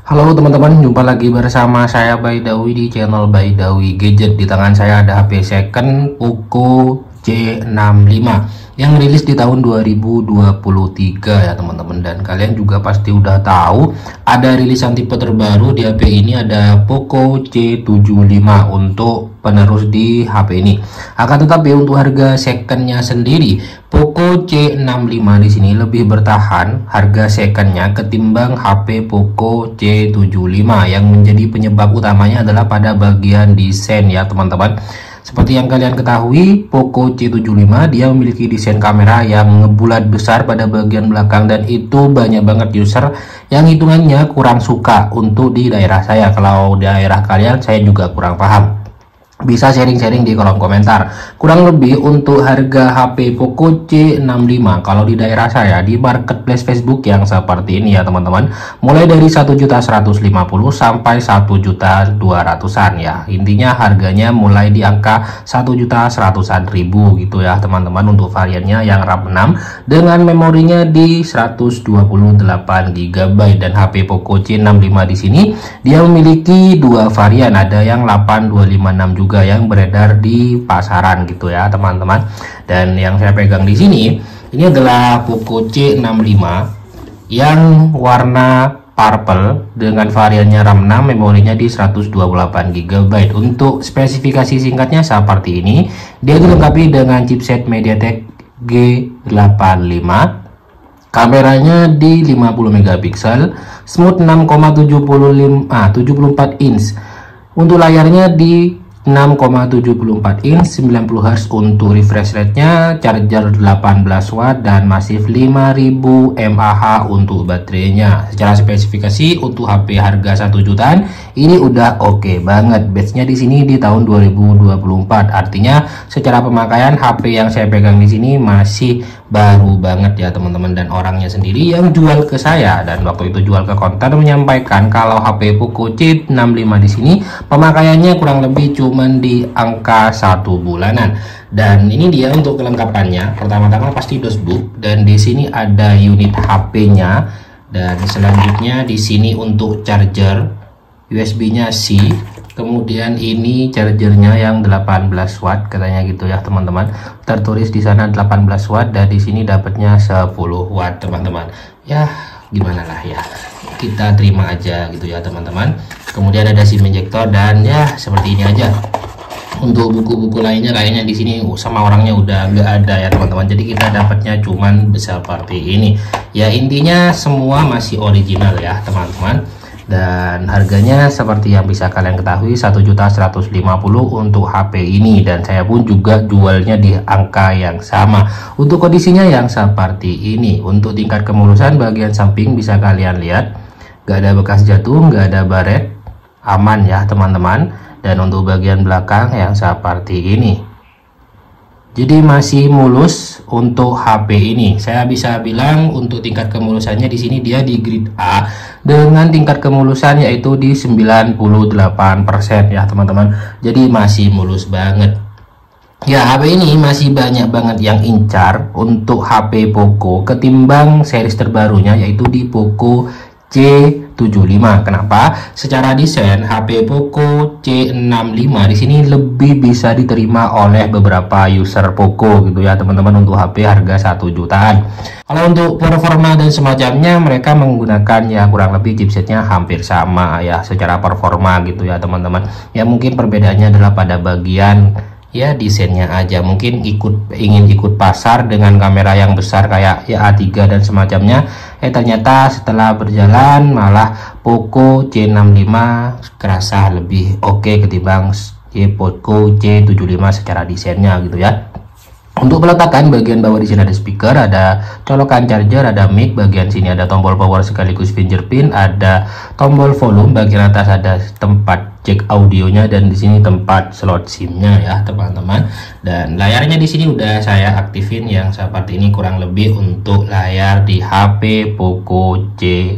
Halo teman-teman, jumpa lagi bersama saya Baidawi di channel Baidawi Gadget. Di tangan saya ada HP second Poco C65 yang rilis di tahun 2023 ya teman-teman. Dan kalian juga pasti udah tahu ada rilisan tipe terbaru di HP ini, ada Poco C75 untuk penerus di HP ini. Akan tetapi untuk harga secondnya sendiri, Poco C65 di sini lebih bertahan harga secondnya ketimbang HP Poco C75, yang menjadi penyebab utamanya adalah pada bagian desain ya teman-teman. Seperti yang kalian ketahui, Poco C75 dia memiliki desain kamera yang ngebulat besar pada bagian belakang, dan itu banyak banget user yang hitungannya kurang suka untuk di daerah saya. Kalau di daerah kalian saya juga kurang paham, bisa sharing-sharing di kolom komentar. Kurang lebih untuk harga HP Poco C65 kalau di daerah saya di marketplace Facebook yang seperti ini ya teman-teman, mulai dari 1.150.000 sampai 1.200.000-an ya. Intinya harganya mulai di angka 1.100.000 gitu ya teman-teman, untuk variannya yang RAM 6 dengan memorinya di 128 GB. Dan HP Poco C65 di sini dia memiliki dua varian, ada yang 8256 juga yang beredar di pasaran gitu ya teman-teman. Dan yang saya pegang di sini ini adalah Poco C65 yang warna purple dengan variannya RAM 6, memorinya di 128 GB. Untuk spesifikasi singkatnya seperti ini, dia dilengkapi dengan chipset MediaTek G85, kameranya di 50 megapiksel, smooth 6,74 inch. Untuk layarnya di 6,74 inch, 90 Hz untuk refresh rate-nya, charger 18 watt dan masif 5000 mAh untuk baterainya. Secara spesifikasi untuk HP harga 1 jutaan ini udah oke banget. Batch-nya di sini di tahun 2024. Artinya secara pemakaian HP yang saya pegang di sini masih baru banget ya teman-teman. Dan orangnya sendiri yang jual ke saya, dan waktu itu jual ke konter, menyampaikan kalau HP Poco C65 di sini pemakaiannya kurang lebih cuman di angka 1 bulanan. Dan ini dia untuk kelengkapannya. Pertama-tama pasti dosbook, dan di sini ada unit HP-nya, dan selanjutnya di sini untuk charger USB-nya C. Kemudian ini chargernya yang 18 watt katanya gitu ya teman-teman. Tertulis di sana 18 watt, dan di sini dapatnya 10 watt teman-teman. Ya gimana lah ya, kita terima aja gitu ya teman-teman. Kemudian ada SIM injector, dan ya seperti ini aja. Untuk buku-buku lainnya kayaknya di sini sama orangnya udah nggak ada ya teman-teman. Jadi kita dapatnya cuman seperti ini. Ya intinya semua masih original ya teman-teman. Dan harganya seperti yang bisa kalian ketahui 1.150.000 untuk HP ini, dan saya pun juga jualnya di angka yang sama. Untuk kondisinya yang seperti ini. Untuk tingkat kemulusan bagian samping bisa kalian lihat, gak ada bekas jatuh, gak ada baret, aman ya teman-teman. Dan untuk bagian belakang yang seperti ini, jadi masih mulus untuk HP ini. Saya bisa bilang untuk tingkat kemulusannya di sini dia di grade A dengan tingkat kemulusan yaitu di 98% ya teman-teman. Jadi masih mulus banget. Ya HP ini masih banyak banget yang incar untuk HP Poco ketimbang series terbarunya yaitu di Poco C75. Kenapa? Secara desain HP Poco C65 di sini lebih bisa diterima oleh beberapa user Poco gitu ya teman-teman, untuk HP harga 1 jutaan. Kalau untuk performa dan semacamnya mereka menggunakan ya kurang lebih chipsetnya hampir sama ya secara performa gitu ya teman-teman. Ya mungkin perbedaannya adalah pada bagian ya desainnya aja. Mungkin ingin ikut pasar dengan kamera yang besar kayak ya A3 dan semacamnya, ternyata setelah berjalan malah Poco C65 kerasa lebih oke ketimbang Poco C75 secara desainnya gitu ya. Untuk peletakan bagian bawah di sini ada speaker, ada colokan charger, ada mic, bagian sini ada tombol power sekaligus fingerprint, ada tombol volume, bagian atas ada tempat cek audionya, dan di sini tempat slot SIM-nya ya teman-teman. Dan layarnya di sini udah saya aktifin yang seperti ini kurang lebih untuk layar di HP Poco C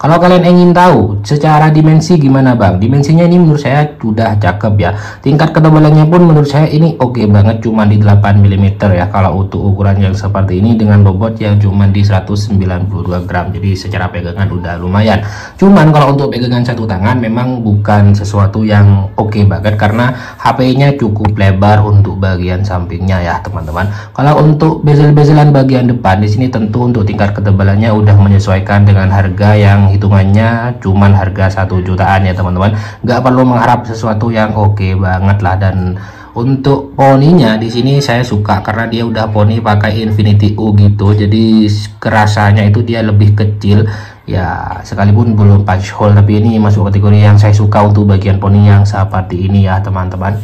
Kalau kalian ingin tahu secara dimensi gimana bang, dimensinya ini menurut saya sudah cakep ya. Tingkat ketebalannya pun menurut saya ini oke banget, cuma di 8 mm ya kalau untuk ukuran yang seperti ini, dengan bobot yang cuma di 192 gram. Jadi secara pegangan udah lumayan. Cuman kalau untuk pegangan satu tangan memang bukan sesuatu yang oke banget, karena HP-nya cukup lebar untuk bagian sampingnya ya teman-teman. Kalau untuk bezel-bezelan bagian depan di sini tentu untuk tingkat ketebalannya udah menyesuaikan dengan harga yang hitungannya cuman harga 1 jutaan ya teman-teman. Nggak perlu mengharap sesuatu yang oke banget lah. Dan untuk poninya di sini saya suka karena dia udah poni pakai Infinity U gitu, jadi kerasanya itu dia lebih kecil ya, sekalipun belum punch hole, tapi ini masuk kategori yang saya suka untuk bagian poni yang seperti ini ya teman-teman.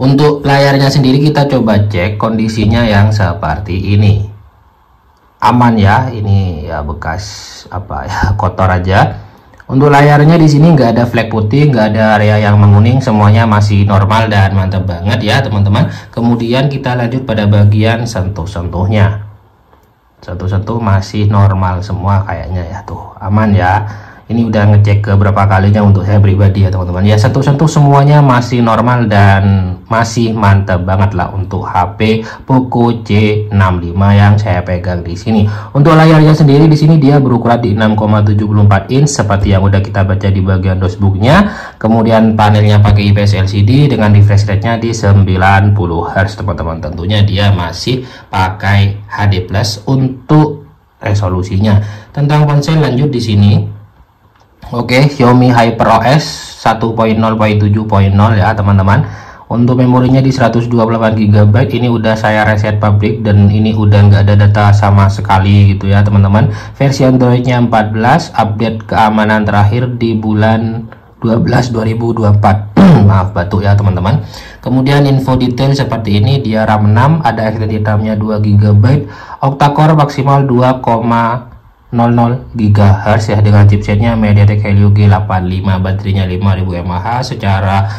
Untuk layarnya sendiri kita coba cek kondisinya yang seperti ini. Aman ya, ini ya bekas apa ya, kotor aja. Untuk layarnya di sini nggak ada flek putih, nggak ada area yang menguning, semuanya masih normal dan mantap banget ya teman-teman. Kemudian kita lanjut pada bagian sentuh-sentuhnya. Sentuh-sentuh masih normal semua kayaknya ya, tuh aman ya. Ini udah ngecek ke berapa kalinya untuk saya pribadi ya teman-teman. Ya sentuh-sentuh semuanya masih normal dan masih mantap banget lah untuk HP Poco C65 yang saya pegang di sini. Untuk layarnya sendiri di sini dia berukuran di 6,74 inch seperti yang udah kita baca di bagian dashboardnya. Kemudian panelnya pakai IPS LCD dengan refresh rate-nya di 90 Hz teman-teman. Tentunya dia masih pakai HD Plus untuk resolusinya. Tentang ponsel lanjut di sini. Oke, Xiaomi HyperOS 1.0.7.0 ya teman-teman. Untuk memorinya di 128 GB, ini udah saya reset public dan ini udah nggak ada data sama sekali gitu ya teman-teman. Versi Androidnya 14, update keamanan terakhir di bulan 12 2024. Maaf batuk ya teman-teman. Kemudian info detail seperti ini, dia RAM 6, ada extended RAM-nya 2 GB, octa-core maksimal 2,00 GHz ya, dengan chipsetnya MediaTek Helio G85, baterainya 5000 mAh. Secara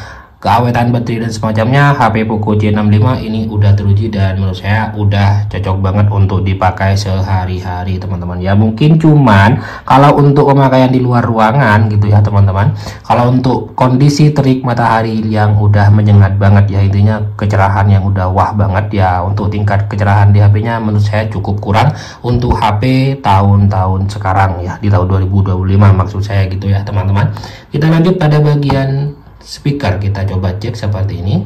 keawetan baterai dan semacamnya HP Poco C65 ini udah teruji dan menurut saya udah cocok banget untuk dipakai sehari-hari teman-teman ya. Mungkin cuman kalau untuk pemakaian di luar ruangan gitu ya teman-teman, kalau untuk kondisi terik matahari yang udah menyengat banget ya, intinya kecerahan yang udah wah banget ya, untuk tingkat kecerahan di HP-nya menurut saya cukup kurang untuk HP tahun-tahun sekarang ya, di tahun 2025 maksud saya gitu ya teman-teman. Kita lanjut pada bagian speaker, kita coba cek seperti ini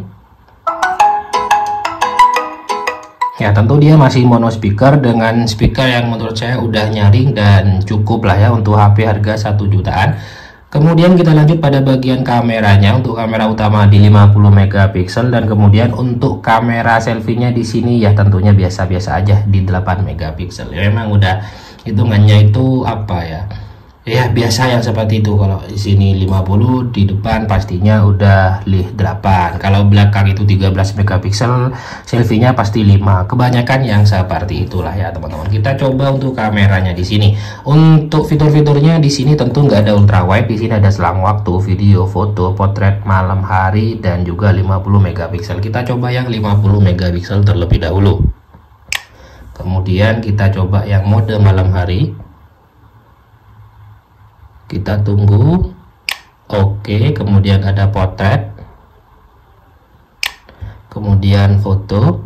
ya. Tentu dia masih mono speaker dengan speaker yang menurut saya udah nyaring dan cukup lah ya untuk HP harga 1 jutaan. Kemudian kita lanjut pada bagian kameranya. Untuk kamera utama di 50 megapiksel dan kemudian untuk kamera selfie-nya di sini ya tentunya biasa-biasa aja di 8 megapiksel. Ya memang udah hitungannya itu apa ya? Ya biasa yang seperti itu. Kalau di sini 50, di depan pastinya udah 8. Kalau belakang itu 13 megapiksel, selfie-nya pasti 5. Kebanyakan yang seperti itulah ya teman-teman. Kita coba untuk kameranya di sini. Untuk fitur-fiturnya di sini tentu nggak ada ultrawide. Di sini ada selang waktu, video, foto, potret malam hari dan juga 50 megapiksel. Kita coba yang 50 megapiksel terlebih dahulu. Kemudian kita coba yang mode malam hari. Kita tunggu. Oke, kemudian ada potret, kemudian foto.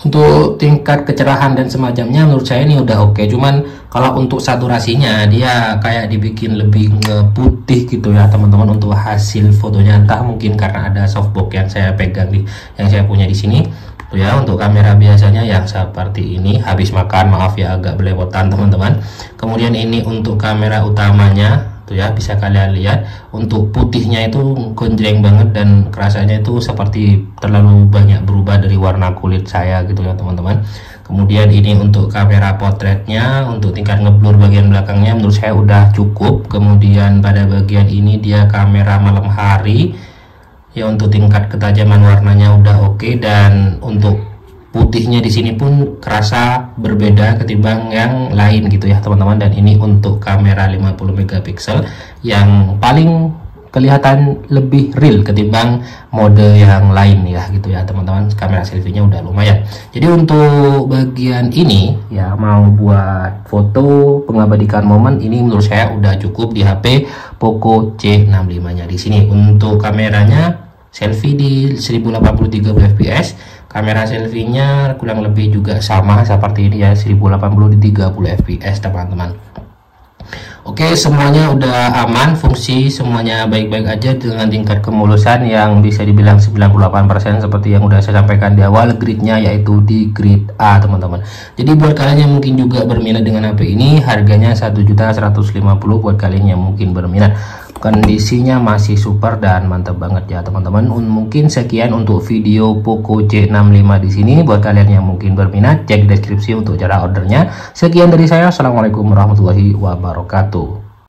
Untuk tingkat kecerahan dan semacamnya menurut saya ini udah oke. Cuman kalau untuk saturasinya dia kayak dibikin lebih putih gitu ya teman-teman untuk hasil fotonya. Entah mungkin karena ada softbox yang saya pegang yang saya punya di sini tuh ya. Untuk kamera biasanya yang seperti ini, habis makan maaf ya agak belepotan teman-teman. Kemudian ini untuk kamera utamanya tuh ya, bisa kalian lihat untuk putihnya itu gonjreng banget dan kerasanya itu seperti terlalu banyak berubah dari warna kulit saya gitu ya teman-teman. Kemudian ini untuk kamera potretnya, untuk tingkat ngeblur bagian belakangnya menurut saya udah cukup. Kemudian pada bagian ini dia kamera malam hari ya, untuk tingkat ketajaman warnanya udah oke, dan untuk putihnya di sini pun kerasa berbeda ketimbang yang lain gitu ya teman-teman. Dan ini untuk kamera 50 megapiksel yang paling kelihatan lebih real ketimbang mode yang lain ya gitu ya teman-teman. Kamera selfie-nya udah lumayan. Jadi untuk bagian ini ya, mau buat foto mengabadikan momen, ini menurut saya udah cukup di HP Poco C65 nya. Di sini untuk kameranya selfie di 1080 fps, kamera selfie-nya kurang lebih juga sama seperti ini ya, 1080 di 30 fps teman-teman. Oke, semuanya udah aman, fungsi semuanya baik-baik aja dengan tingkat kemulusan yang bisa dibilang 98% seperti yang udah saya sampaikan di awal. Gridnya yaitu di grid A teman-teman. Jadi buat kalian yang mungkin juga berminat dengan HP ini, harganya 1.150.000 buat kalian yang mungkin berminat. Kondisinya masih super dan mantap banget ya teman-teman. Mungkin sekian untuk video Poco C65 di sini. Buat kalian yang mungkin berminat, cek deskripsi untuk cara ordernya. Sekian dari saya. Assalamualaikum warahmatullahi wabarakatuh.